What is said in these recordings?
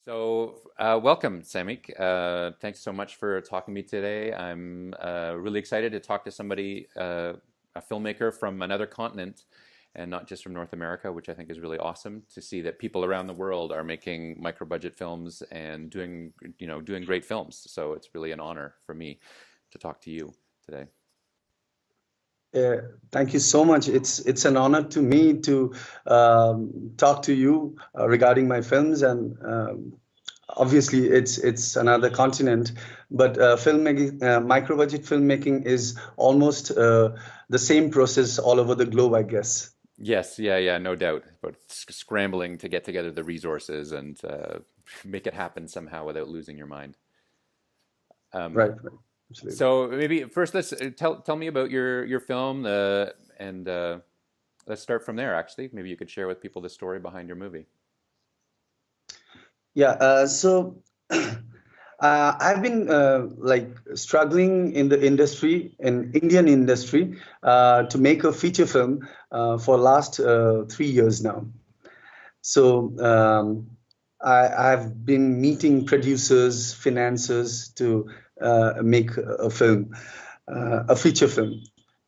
Welcome, Samik. Thanks so much for talking to me today. I'm really excited to talk to somebody, a filmmaker from another continent, and not just from North America, which I think is really awesome to see that people around the world are making micro-budget films and doing great films. So it's really an honor for me to talk to you today. Uh, Thank you so much. It's an honor to me to talk to you regarding my films, and obviously it's another continent, but filmmaking, micro-budget filmmaking is almost the same process all over the globe, I guess. Yes, yeah, no doubt. But scrambling to get together the resources and make it happen somehow without losing your mind. Um, Right, right, absolutely. So maybe first let's tell me about your film, and let's start from there. Actually, maybe you could share with people the story behind your movie. Yeah, so I've been like struggling in the industry, in Indian industry, to make a feature film for last 3 years now. So I've been meeting producers, financiers to make a film, a feature film.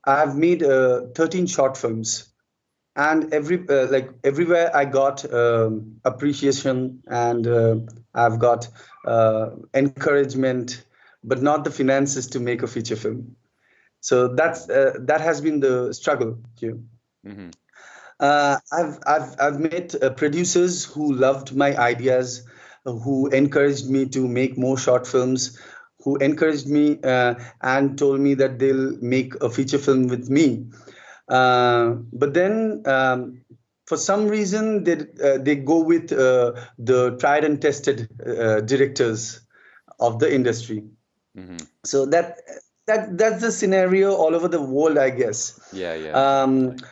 I've made 13 short films, and everywhere I got appreciation, and I've got encouragement, but not the finances to make a feature film. So that has been the struggle here. Hmm. I've met producers who loved my ideas, who encouraged me to make more short films, who encouraged me and told me that they'll make a feature film with me. But then, for some reason, they go with the tried and tested directors of the industry. Hmm. So that's the scenario all over the world, I guess. Yeah, Um, definitely.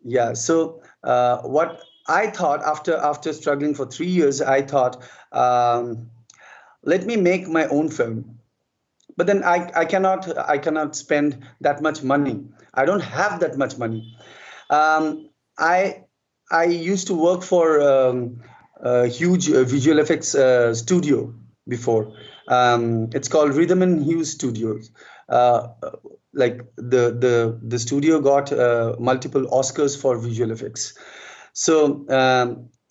yeah. So what I thought after struggling for 3 years, I thought, let me make my own film. But then I cannot spend that much money. I don't have that much money. Um, I I used to work for a huge visual effects studio before. It's called Rhythm and Hughes Studios. Uh, like the studio got multiple Oscars for visual effects. So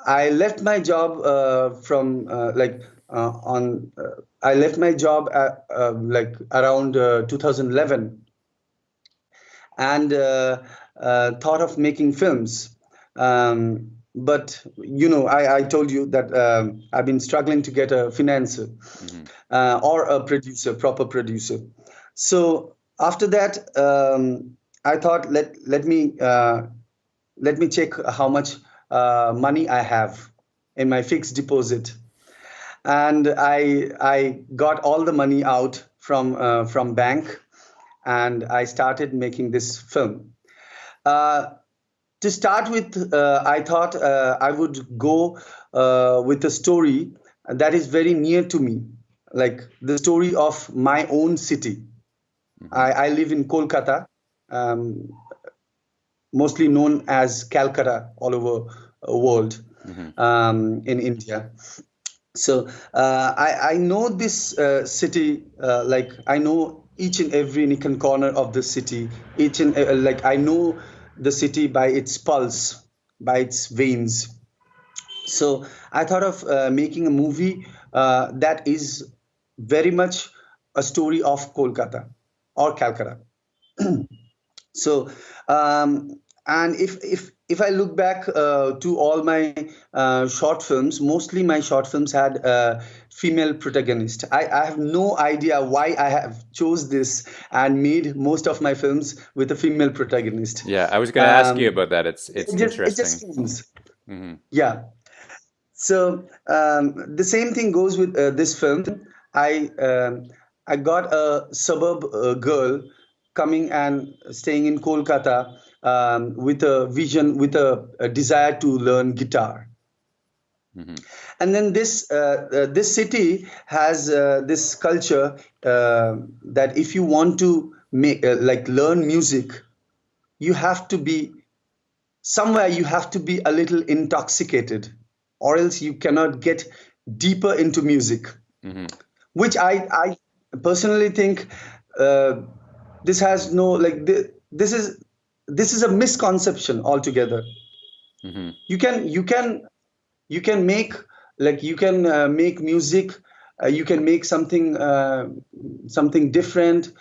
I left my job from like on. I left my job at like around 2011, and thought of making films. But I told you that I've been struggling to get a financer Hmm. or a producer, proper producer. So after that, I thought let me check how much money I have in my fixed deposit, and I got all the money out from bank, and I started making this film. Uh, to start with, I thought I would go with a story that is very near to me, like the story of my own city. Hmm. I live in Kolkata, um, mostly known as Calcutta all over world, Hmm. in India. So I know this city, like I know each and every nick and corner of the city. Each and like I know the city by its pulse, by its veins. So I thought of making a movie that is very much a story of Kolkata or Calcutta. So, and if I look back to all my short films, mostly my short films had female protagonist. I have no idea why I have chose this and made most of my films with a female protagonist. Yeah, I was going to ask you Um, about that. It's it just interesting. comes. Hmm. Yeah. So the same thing goes with this film. I um, I got a suburb girl coming and staying in Kolkata with a vision, with a desire to learn guitar. Hmm. And then this city has this culture that if you want to make like learn music, you have to be somewhere, you have to be a little intoxicated, or else you cannot get deeper into music, Hmm. which I personally think uh, this has no like this is a misconception altogether. Hmm. You can make you can make music, you can make something different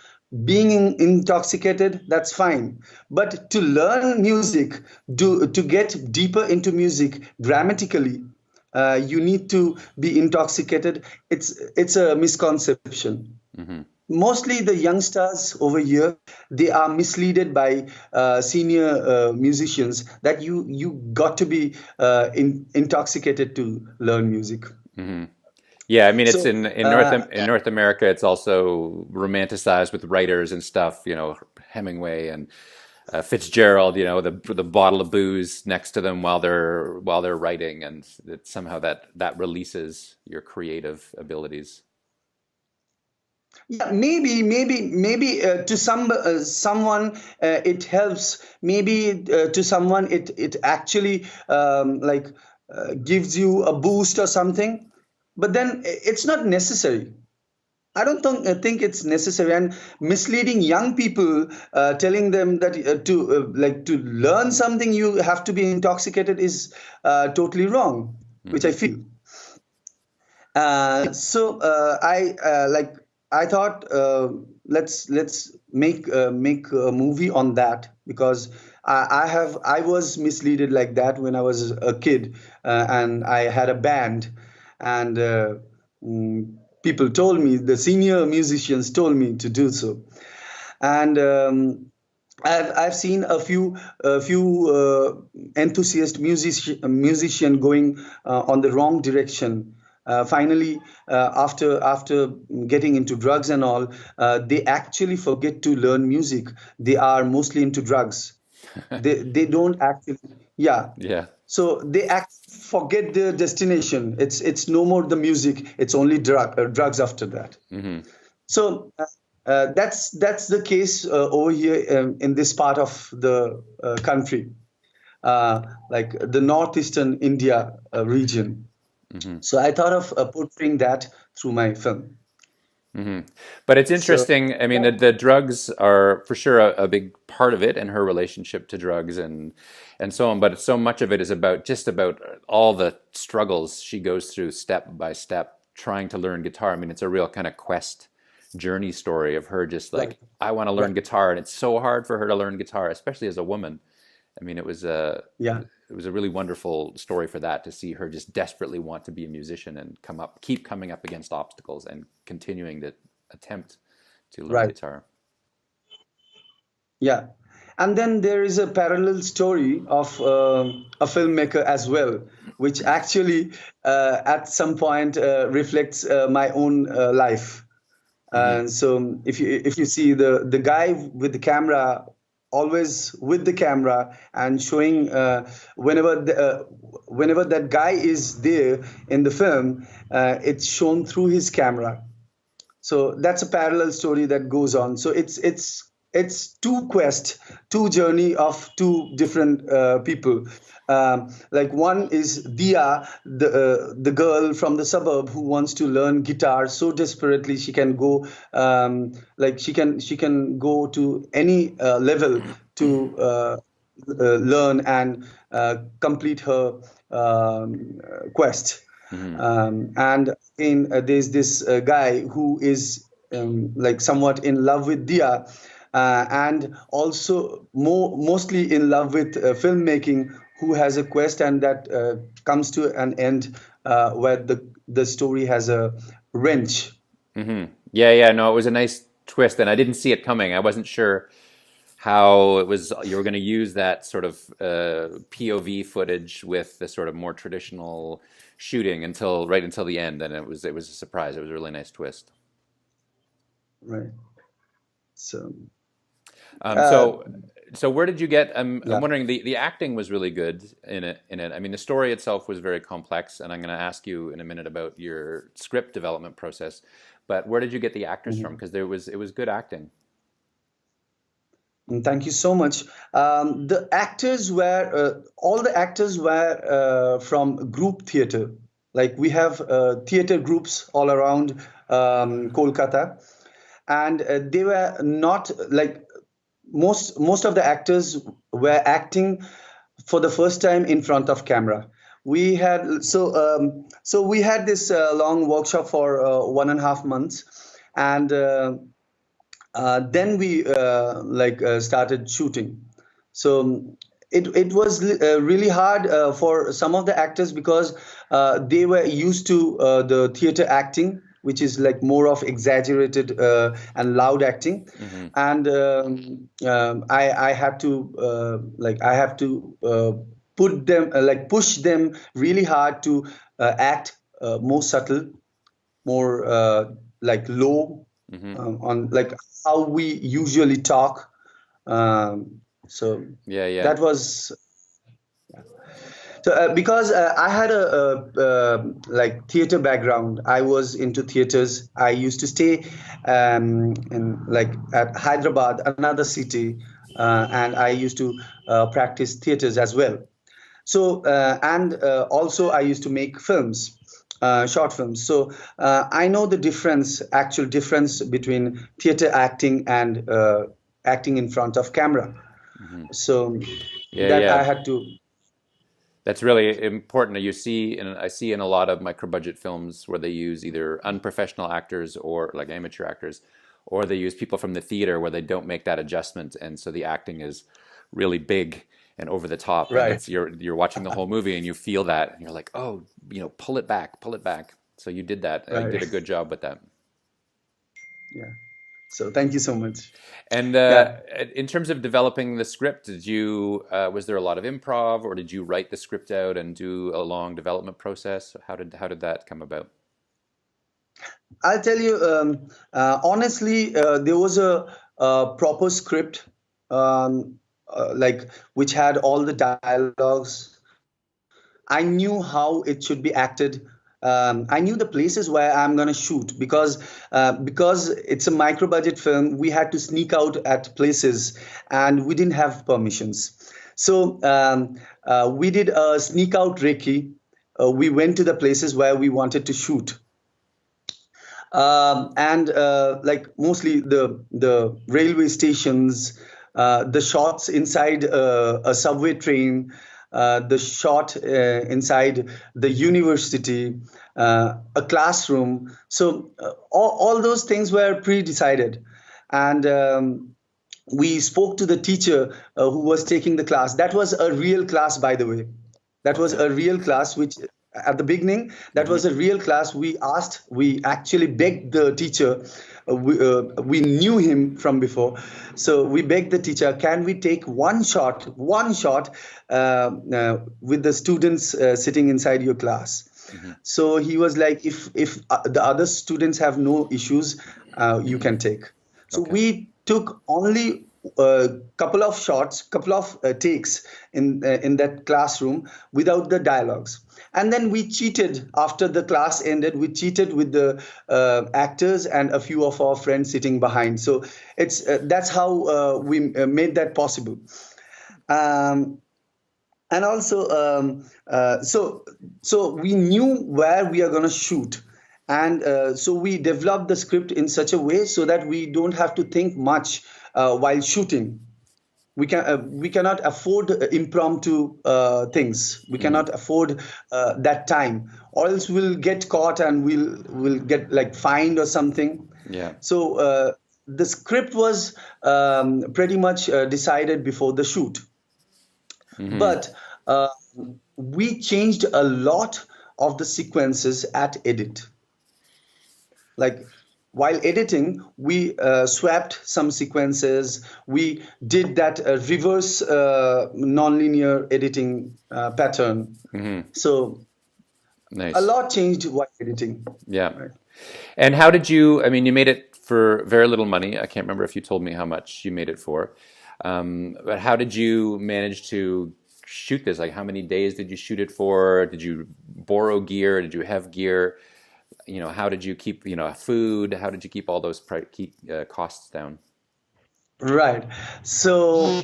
being intoxicated, that's fine. But to learn music, to get deeper into music grammatically, you need to be intoxicated. It's a misconception. Hmm. Mostly the youngsters over here, they are misleaded by senior musicians that you got to be intoxicated to learn music. Hmm. Yeah, I mean, it's So in North America, it's also romanticized with writers and stuff. Hemingway and Fitzgerald. The bottle of booze next to them while they're writing, and somehow that releases your creative abilities. yeah, maybe to someone it helps. Maybe to someone it actually gives you a boost or something. But then it's not necessary. I don't think it's necessary. And misleading young people, telling them that to learn something you have to be intoxicated is totally wrong, which I Hmm. feel. I thought let's make a movie on that, because I was misleaded like that when I was a kid, and I had a band, and mm, people told me, the senior musicians told me to do so. And I've seen a few enthusiast musician going on the wrong direction. Finally, after getting into drugs and all, they actually forget to learn music. They are mostly into drugs. They don't actually, yeah. Yeah. So they forget their destination. It's no more the music. It's only drugs after that. Hmm. So that's the case over here in this part of the country, like the northeastern India region. Hmm. So I thought of portraying that through my film. Hmm. But it's So interesting. I mean, yeah, the drugs are for sure a big part of it, and her relationship to drugs and so on. But so much of it is about all the struggles she goes through step by step, trying to learn guitar. I mean, it's a real kind of quest journey story of her just right, like, I want to right, learn guitar, and it's so hard for her to learn guitar, especially as a woman. I mean, yeah, it was a really wonderful story for that, to see her just desperately want to be a musician and keep coming up against obstacles and continuing to attempt to learn right, guitar. yeah. And then there is a parallel story of a filmmaker as well, which actually at some point reflects my own life. Hmm. So if you see the guy with the camera, always with the camera and showing whenever that guy is there in the film, it's shown through his camera. So that's a parallel story that goes on. So it's two quest, two journey of two different people. Like one is Dia, the girl from the suburb who wants to learn guitar so desperately she can go, she can go to any level to learn and complete her quest. Hmm. And in there's this guy who is somewhat in love with Dia, and also mostly in love with filmmaking, who has a quest, and that comes to an end where the story has a wrench. Hmm. Yeah, yeah, no, it was a nice twist, and I didn't see it coming. I wasn't sure how it was you were going to use that sort of POV footage with the sort of more traditional shooting until right until the end, and it was a surprise. It was a really nice twist. Right. So Um, uh, so, so where did you get? I'm yeah. wondering. The acting was really good in it. In it, I mean, the story itself was very complex, and I'm going to ask you in a minute about your script development process. But where did you get the actors from? Mhm. Because it was good acting. Thank you so much. The actors were all the actors were from group theater. Like we have theater groups all around Kolkata, and they were not like most of the actors were acting for the first time in front of camera. We had this long workshop for 1.5 months, and then we started shooting. So it was really hard for some of the actors because they were used to the theater acting, which is like more of exaggerated and loud acting. Hmm. And I had to I have to put them push them really hard to act more subtle, more low, Hmm. on like how we usually talk. So Yeah, yeah. that was because I had a theater background. I was into theaters. I used to stay in at Hyderabad, another city, and I used to practice theaters as well. So and also I used to make films, short films. So I know the actual difference between theater acting and acting in front of camera. Hmm. So Yeah, that I yeah. had to. That's really important. I see in a lot of micro budget films where they use either unprofessional actors or like amateur actors, or they use people from the theater where they don't make that adjustment, and so the acting is really big and over the top, and Right. it's you're watching the whole movie and you feel that, and you're like, oh, pull it back, pull it back. So you did that. You Right. did a good job with that. Yeah. So thank you so much. And Yeah. in terms of developing the script, was there a lot of improv, or did you write the script out and do a long development process? How did that come about? I'll tell you, honestly, there was a proper script, which had all the dialogues. I knew how it should be acted. I knew the places where I'm gonna shoot because it's a micro budget film. We had to sneak out at places, and we didn't have permissions. So we did a sneak out recce. We went to the places where we wanted to shoot, and mostly the railway stations, the shots inside a subway train, the shot inside the university, a classroom. So all those things were pre-decided, and we spoke to the teacher who was taking the class. That was a real class, by the way. That was Okay. a real class, which at the beginning, that Hmm. was a real class. We actually begged the teacher. We knew him from before. So we begged the teacher, can we take one shot with the students sitting inside your class? Hmm. So he was like, if the other students have no issues, you can take. So Okay. we took only a couple of shots, couple of takes in that classroom without the dialogues. And then we cheated after the class ended. We cheated with the actors and a few of our friends sitting behind. So it's that's how we made that possible. Um, and also so we knew where we are going to shoot, and so we developed the script in such a way so that we don't have to think much while shooting. We cannot afford impromptu things. We Hmm. cannot afford that time, or else we'll get caught and we'll get like fined or something. Yeah. So the script was pretty much decided before the shoot, Hmm. but we changed a lot of the sequences at edit. Like while editing, we swapped some sequences. We did that reverse nonlinear editing pattern. Hmm. So a Nice. lot changed while editing. Yeah. Right. And how did you, I mean, you made it for very little money. I can't remember if you told me how much you made it for. But how did you manage to shoot this? Like, how many days did you shoot it for? Did you borrow gear? Did you have gear? How did you keep, food? How did you keep all those keep costs down? Right. So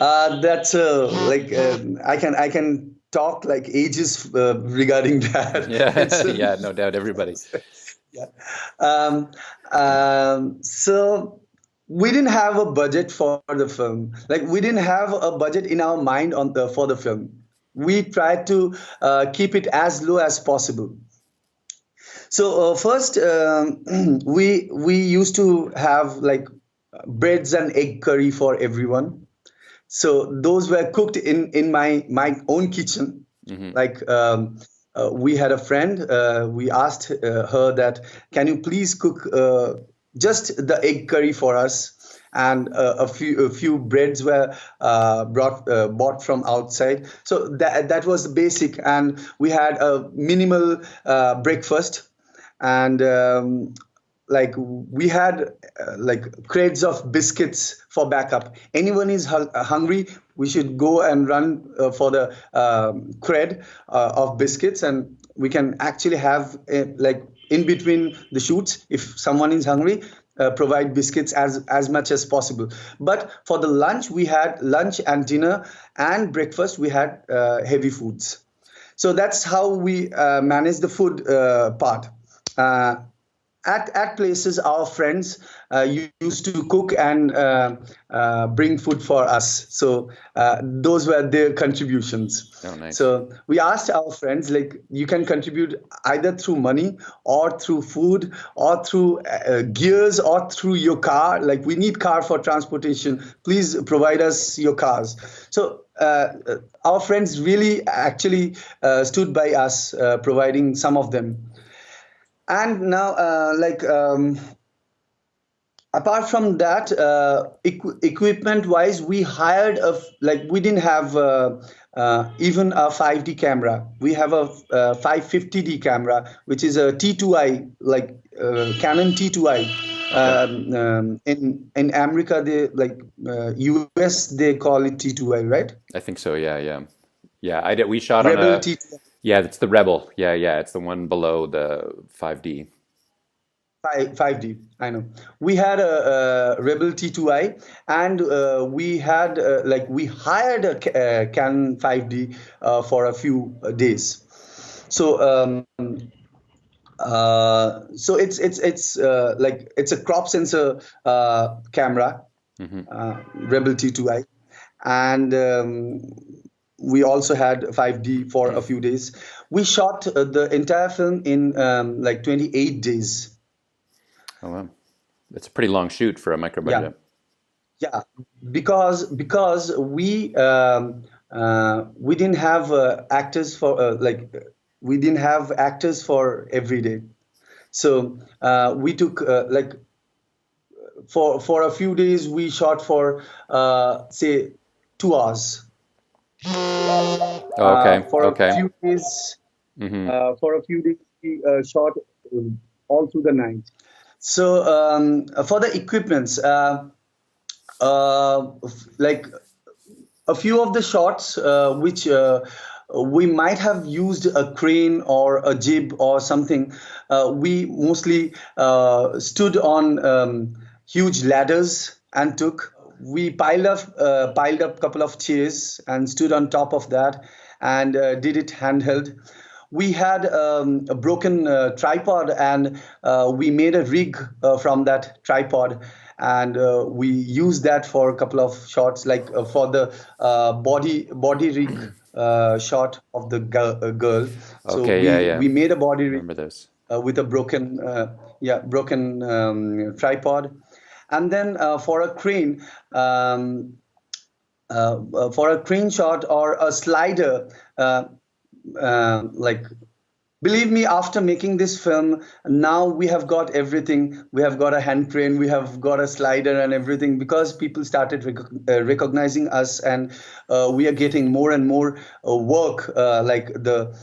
that's I can talk like ages regarding that. Yeah, It's yeah, no doubt, everybody. yeah. Um, so we didn't have a budget for the film. Like we didn't have a budget in our mind on the for the film. We tried to keep it as low as possible. So first, we used to have like breads and egg curry for everyone. So those were cooked in my own kitchen. Hmm. Like we had a friend. We asked her that, can you please cook just the egg curry for us? And a few breads were bought from outside. So that was the basic, and we had a minimal breakfast, and like we had like crates of biscuits for backup. Anyone is hungry, we should go and run for the crate of biscuits, and we can actually have like in between the shoots, if someone is hungry, provide biscuits as much as possible. But for the lunch, we had lunch and dinner, and breakfast we had heavy foods. So that's how we manage the food part. Uh, at places, our friends used to cook and bring food for us. So those were their contributions. Oh, nice. So we asked our friends, like, you can contribute either through money or through food or through gears or through your car. Like, we need car for transportation. Please provide us your cars. So our friends really actually stood by us, providing some of them. And now, apart from that, equipment wise, we hired like we didn't have even a 5D camera. We have a 550D camera, which is a T2i, like Canon T2i. Okay. In America, they like US, they call it T2i, right? I think so. Yeah, yeah, yeah. I did. We shot on Rebel a. T2i. Yeah, it's the Rebel. Yeah, yeah. It's the one below the 5D. 5D, I know. We had a Rebel T2i, and we had like we hired a Canon 5D for a few days. So it's like it's a crop sensor camera, Hmm. Rebel T2i, and we also had 5D for a few days. We shot the entire film in like 28 days. Oh, wow. It's a pretty long shoot for a micro Yeah. budget. Yeah, because we didn't have actors for we didn't have actors for every day. So we took like for a few days we shot for say 2 hours. Oh, okay. For a Okay. few days Hmm. we shot all through the night. So for the equipments, like a few of the shots which we might have used a crane or a jib or something. We mostly stood on huge ladders and took. We piled up a couple of chairs and stood on top of that and did it handheld. We had a broken tripod, and we made a rig from that tripod, and we used that for a couple of shots, like for the body rig shot of the girl. So Okay. Yeah, we yeah. we made a body rig Remember this. with a broken tripod, and then for a crane shot or a slider. Like, believe me, after making this film, now we have got everything. We have got a hand crane, we have got a slider and everything, because people started recognizing us, and we are getting more and more work, like the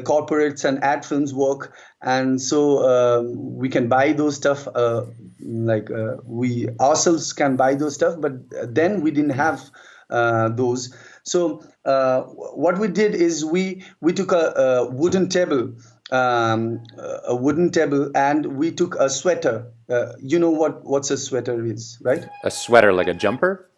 corporates and ad films work, and so we can buy those stuff. We ourselves can buy those stuff, but then we didn't have those. So what we did is we took a wooden table, and we took a sweater. You know what's a sweater is, right? A sweater, like a jumper?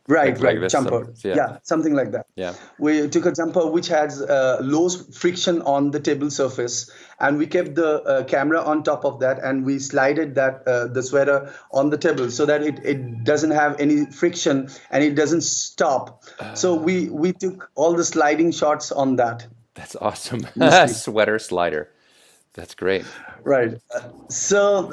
Right, like right, this. Some, jumper. yeah, Yeah, something like that. yeah. We took a jumper which has low friction on the table surface, and we kept the camera on top of that, and we slided that the sweater on the table so that it doesn't have any friction and it doesn't stop. So we took all the sliding shots on that That's awesome. mostly. Sweater slider. That's great. Right. So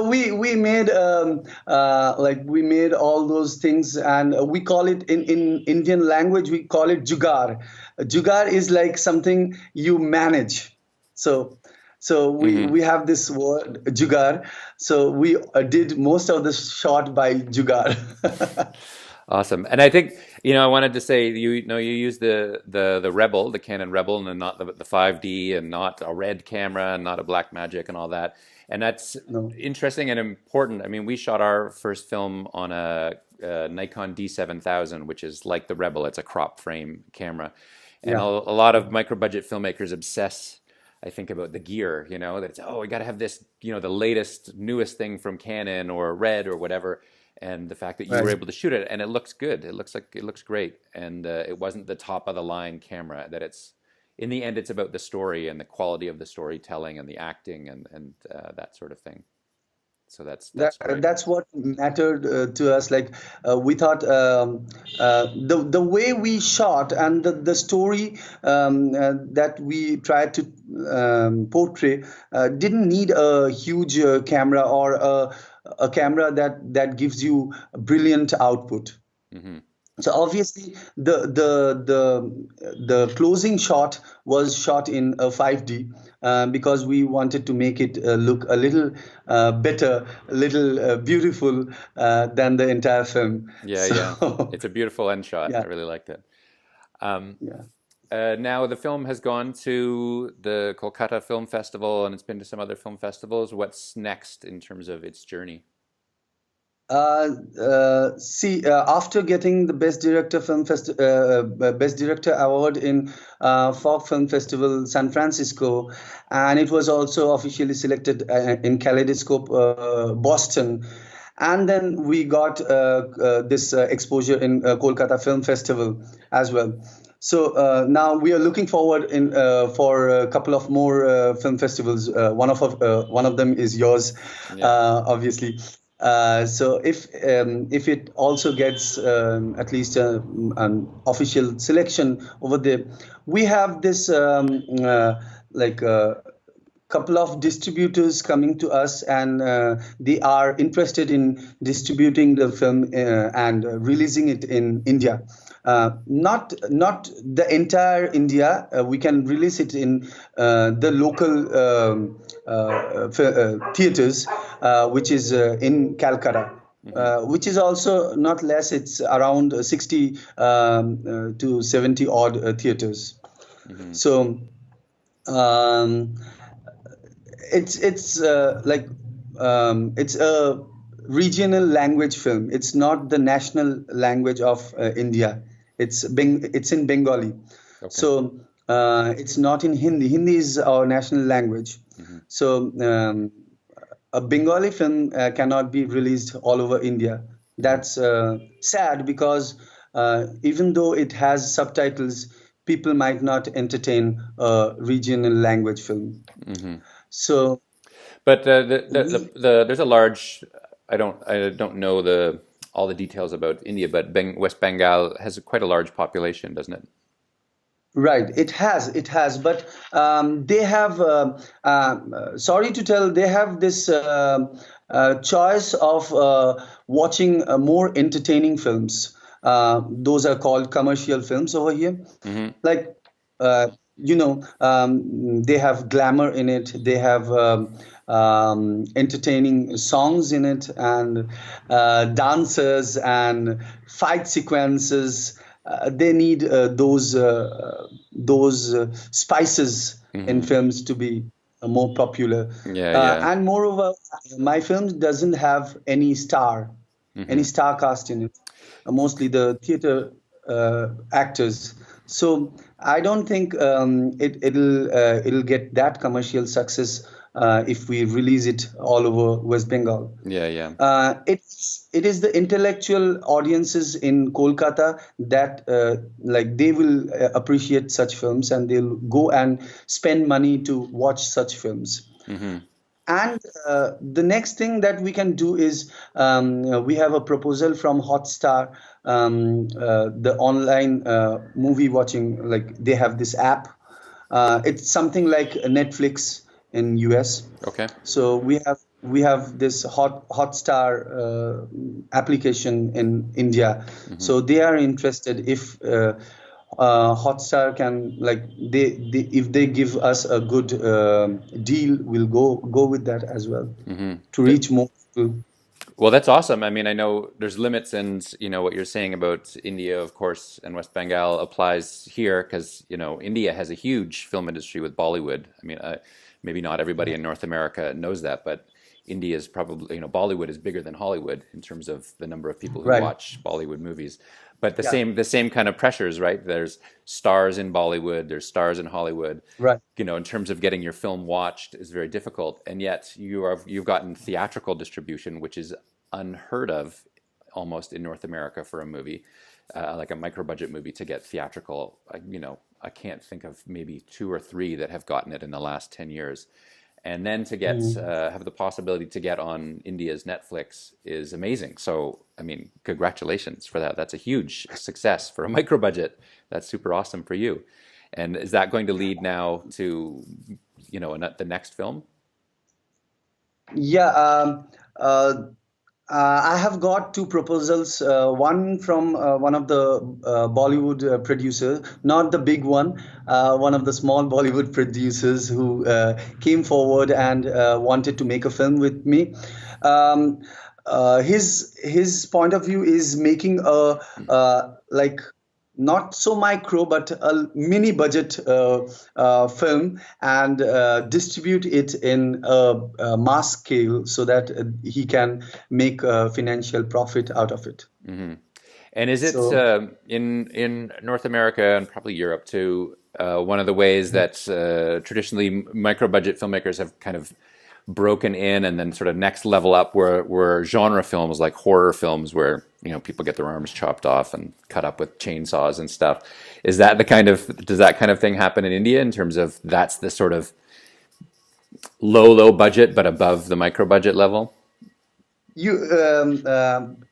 we made like we made all those things, and we call it in Indian language we call it jugaad. Jugaad is like something you manage. So Hmm. we have this word jugaad. So we did most of the shot by jugaad. Awesome. And I think, I wanted to say you know you use the Rebel, the Canon Rebel, and not the 5D, and not a red camera and not a black magic and all that. And that's No. interesting and important. I mean, we shot our first film on a Nikon D7000, which is like the Rebel. It's a crop frame camera. And Yeah. a lot of micro budget filmmakers obsess, I think, about the gear, that it's, oh, we got to have this, the latest, newest thing from Canon or Red or whatever. And the fact that you were Right. able to shoot it and it looks good, it looks great. And it wasn't the top of the line camera, that it's, in the end, it's about the story and the quality of the storytelling and the acting and that sort of thing. So that's great. That's what mattered to us. Like we thought the way we shot and the story that we tried to portray didn't need a huge camera or a camera that gives you a brilliant output. Hmm. So obviously the closing shot was shot in a 5D because we wanted to make it look a little better, a little beautiful than the entire film. Yeah, yeah. So It's a beautiful end shot. I yeah, really liked it. Um, yeah. Now the film has gone to the Kolkata Film Festival and it's been to some other film festivals. What's next in terms of its journey? See, after getting the Best Director award in Fog Film Festival, San Francisco, and it was also officially selected in Kaleidoscope, Boston, and then we got this exposure in Kolkata Film Festival as well. So now we are looking forward in for a couple of more film festivals. One of them is yours, Yeah. obviously. So if it also gets at least an official selection over there, we have this like couple of distributors coming to us, and they are interested in distributing the film and releasing it in India. Not the entire India. We can release it in the local theaters, which is in Calcutta. Hmm. Which is also not less. It's around 60 to 70 odd theaters. Hmm. So um, it's it's a regional language film. It's not the national language of India. It's in Bengali. Okay. So it's not in Hindi. Hindi is our national language. Hmm. So a Bengali film cannot be released all over India. Hmm. That's sad because even though it has subtitles, people might not entertain a regional language film. Hmm. So But we there's a large, I don't know all the details about India, but West Bengal has quite a large population, doesn't it? right, it has, but they have. Sorry to tell, they have this choice of watching more entertaining films. Those are called commercial films over here. Hmm. Like they have glamour in it, they have entertaining songs in it, and dancers and fight sequences. They need those spices in Hmm. films to be more popular. Yeah, yeah. And moreover, my film doesn't have any Hmm. star cast in it, mostly the theater actors. So I don't think it'll get that commercial success if we release it all over West Bengal. Yeah, yeah. It is the intellectual audiences in Kolkata that like they will appreciate such films, and they'll go and spend money to watch such films. Hmm. And the next thing that we can do is we have a proposal from Hotstar, the online movie watching. Like they have this app. It's something like Netflix in US. Okay. So we have this Hotstar application in India. Hmm. So they are interested if Hotstar can like they if they give us a good deal, we'll go with that as well Hmm. to reach more people. Well, that's awesome. I mean, I know there's limits, and what you're saying about India, of course, and West Bengal applies here because India has a huge film industry with Bollywood. I mean, maybe not everybody in North America knows that, but India is probably, Bollywood is bigger than Hollywood in terms of the number of people who Right. watch Bollywood movies. But the Yeah. same kind of pressures, right? There's stars in Bollywood, there's stars in Hollywood. Right. In terms of getting your film watched is very difficult, and yet you've gotten theatrical distribution, which is unheard of almost in North America for a movie, like a micro budget movie to get theatrical. I can't think of maybe two or three that have gotten it in the last 10 years. And then to get Mm. have the possibility to get on India's Netflix is amazing. So, I mean, congratulations for that. That's a huge success for a micro budget. That's super awesome for you. And is that going to lead now to, the next film? Yeah. I have got two proposals. One from one of the Bollywood producers, not the big one, one of the small Bollywood producers who came forward and wanted to make a film with me. Um, his point of view is making a like not so micro but a mini budget film, and distribute it in a mass scale so that he can make a financial profit out of it. Hmm. And is it So in North America and probably Europe too? One of the ways that traditionally micro budget filmmakers have kind of broken in and then sort of next level up were genre films like horror films where people get their arms chopped off and cut up with chainsaws and stuff. Is that does that kind of thing happen in India in terms of that's the sort of low budget but above the micro budget level? you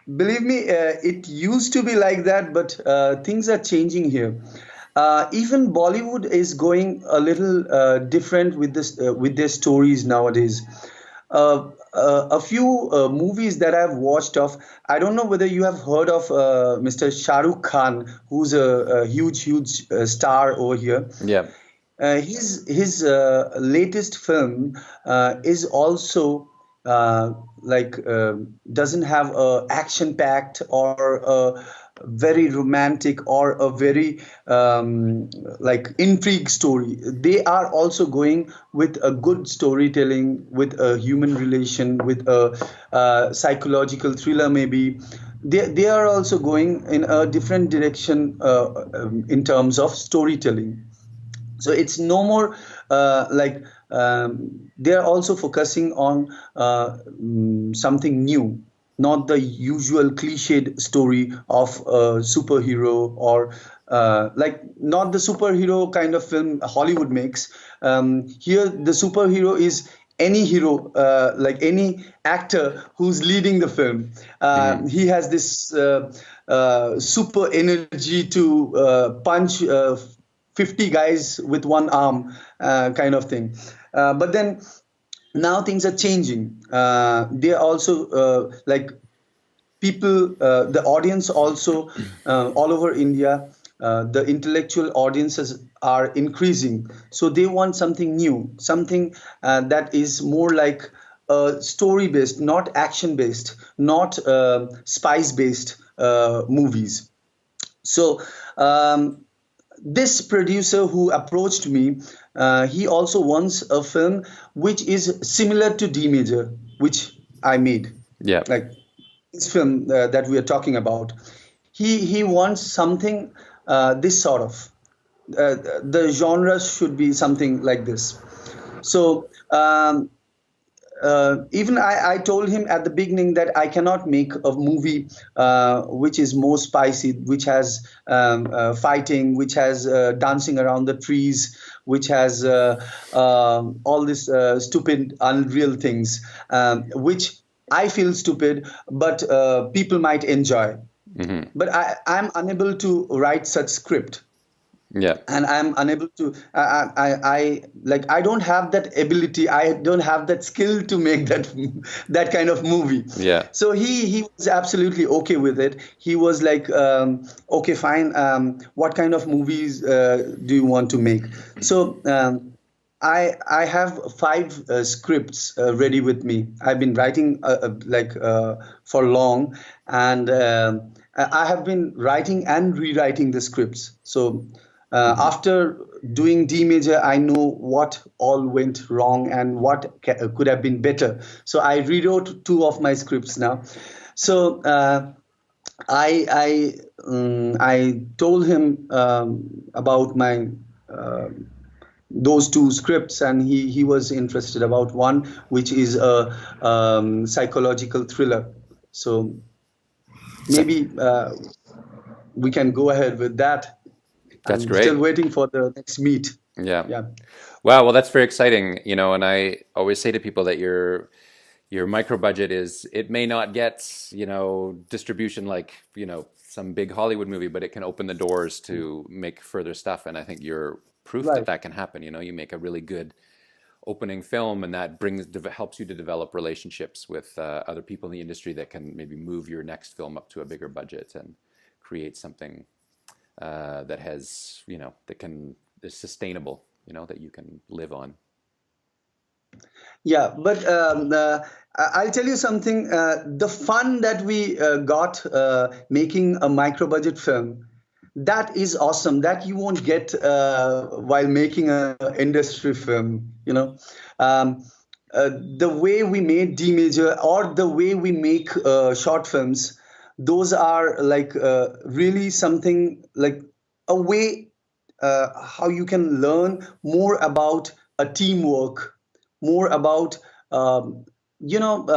believe me, it used to be like that, but things are changing here. Even Bollywood is going a little different with this with their stories nowadays. A few movies that I've watched of, I don't know whether you have heard of Mr. Shah Rukh Khan, who's a huge star over here. Yeah. His latest film is also like doesn't have a action packed or a very romantic or a very like intrigue story. They are also going with a good storytelling, with a human relation, with a psychological thriller maybe. They are also going in a different direction in terms of storytelling. So it's no more like they are also focusing on something new, not the usual cliched story of a superhero or like not the superhero kind of film Hollywood makes. Here, the superhero is any hero, like any actor who's leading the film. Hmm. He has this super energy to punch 50 guys with one arm, kind of thing. But then now things are changing. They are also like people, the audience also all over India, the intellectual audiences are increasing. So they want something new, something that is more like story based, not action based, not spice based movies. So this producer who approached me, he also wants a film which is similar to D Major, which I made. Yeah. Like this film that we are talking about, he wants something this sort of. The genre should be something like this. So even I told him at the beginning that I cannot make a movie which is more spicy, which has fighting, which has dancing around the trees, which has all this stupid, unreal things, which I feel stupid, but people might enjoy. Hmm. But I'm unable to write such script, Yeah. and I'm unable to I don't have that ability, I don't have that skill to make that that kind of movie. Yeah. So he was absolutely okay with it. He was like, okay, fine, what kind of movies do you want to make? So I have five scripts ready with me. I've been writing for long, and I have been writing and rewriting the scripts. So Hmm. after doing D major, I know what all went wrong and what could have been better. So I rewrote two of my scripts now. So I told him about my uh, those two scripts, and he was interested about one which is a psychological thriller. So So, maybe we can go ahead with that. that's I'm still great. waiting for the next meet. Yeah. Yeah. Wow. Well, that's very exciting. And I always say to people that your micro budget is, it may not get, distribution like, some big Hollywood movie, but it can open the doors to make further stuff. And I think you're proof that Right. that can happen. You make a really good opening film, and that helps you to develop relationships with other people in the industry that can maybe move your next film up to a bigger budget and create something that has, that can is sustainable, that you can live on. Yeah, but I'll tell you something. The fun that we got making a micro budget film, that is awesome. That you won't get while making a industry film. Um, the way we made D major, or the way we make short films, those are like really something like a way how you can learn more about a teamwork, more about um, you know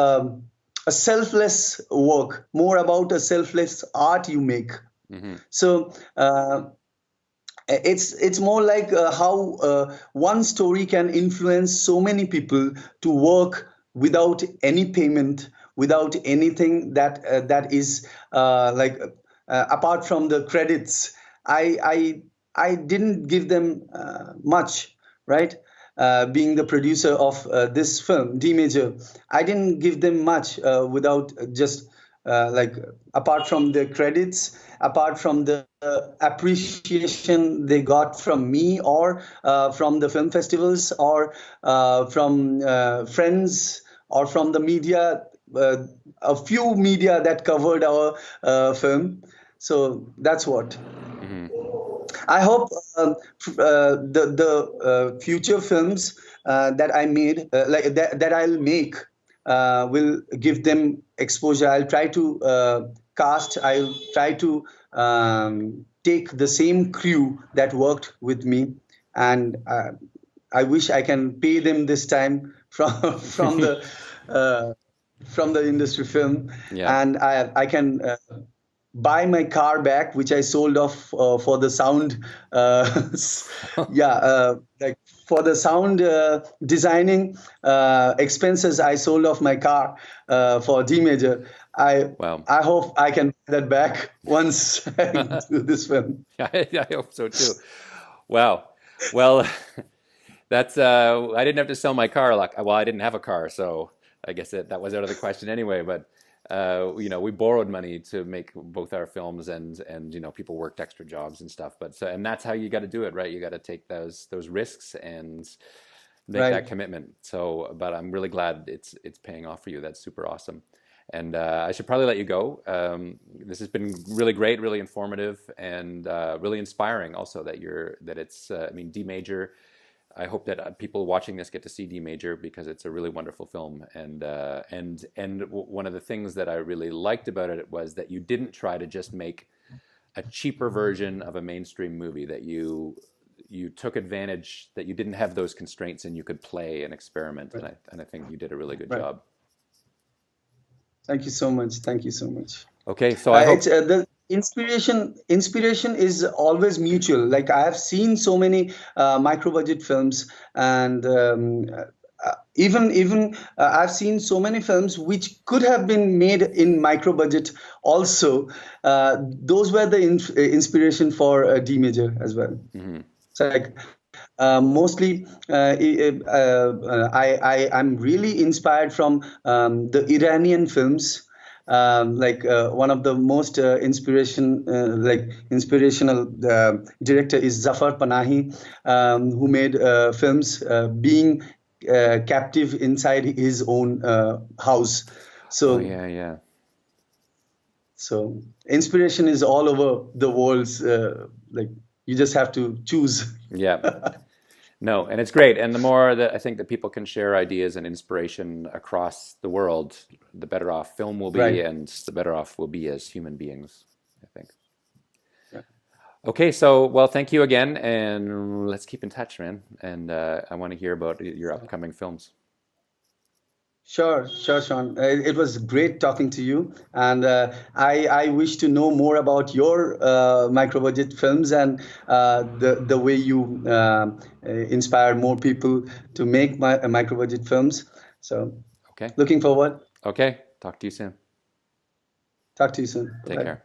a selfless work, more about a selfless art you make. Hmm. So it's more like how one story can influence so many people to work without any payment, without anything that is apart from the credits. I didn't give them much, right? Being the producer of this film, D Major, I didn't give them much without just like apart from the credits, apart from the appreciation they got from me, or from the film festivals, or from friends, or from the media, a few media that covered our film. So that's what. Hmm. I hope the future films that I made, that I'll make, will give them exposure. I'll try to cast. I'll try to take the same crew that worked with me, and I wish I can pay them this time from uh, from the industry film, Yeah. and I can buy my car back, which I sold off for the sound. Yeah, like for the sound designing expenses, I sold off my car for D major. I Wow. I hope I can buy that back once I do this film. I hope so too. Wow. Well, that's I didn't have to sell my car. Like, well, I didn't have a car, so I guess that was out of the question anyway. But we borrowed money to make both our films, and people worked extra jobs and stuff. But and that's how you got to do it, right? You got to take those risks and make that Right. commitment. So, but I'm really glad it's paying off for you. That's super awesome. And I should probably let you go. This has been really great, really informative, and really inspiring. Also, that it's I mean, D major. I hope that people watching this get to see D major, because it's a really wonderful film. And one of the things that I really liked about it was that you didn't try to just make a cheaper version of a mainstream movie. That you took advantage that you didn't have those constraints and you could play and experiment. Right. And I think you did a really good Right. job. Thank you so much. Thank you so much. Okay, so I hope. It's the inspiration is always mutual. Like I have seen so many micro budget films, and even I've seen so many films which could have been made in micro budget also. Those were the inspiration for D Major as well. So like mostly I'm really inspired from the Iranian films. Like one of the most inspirational director is Zafar Panahi, who made films being captive inside his own house. Oh, So yeah. so inspiration is all over the world. Like you just have to choose. Yeah. No, and it's great. And the more that I think that people can share ideas and inspiration across the world, the better off film will be, Right. and the better off we'll be as human beings, I think. Yeah. Okay, so, well, thank you again, and let's keep in touch, man. And I want to hear about your upcoming films. Sure, Sean. It was great talking to you, and I wish to know more about your micro budget films and the way you inspire more people to make micro budget films. So, Okay. looking forward. Okay, talk to you soon. Talk to you soon. Take Bye. care.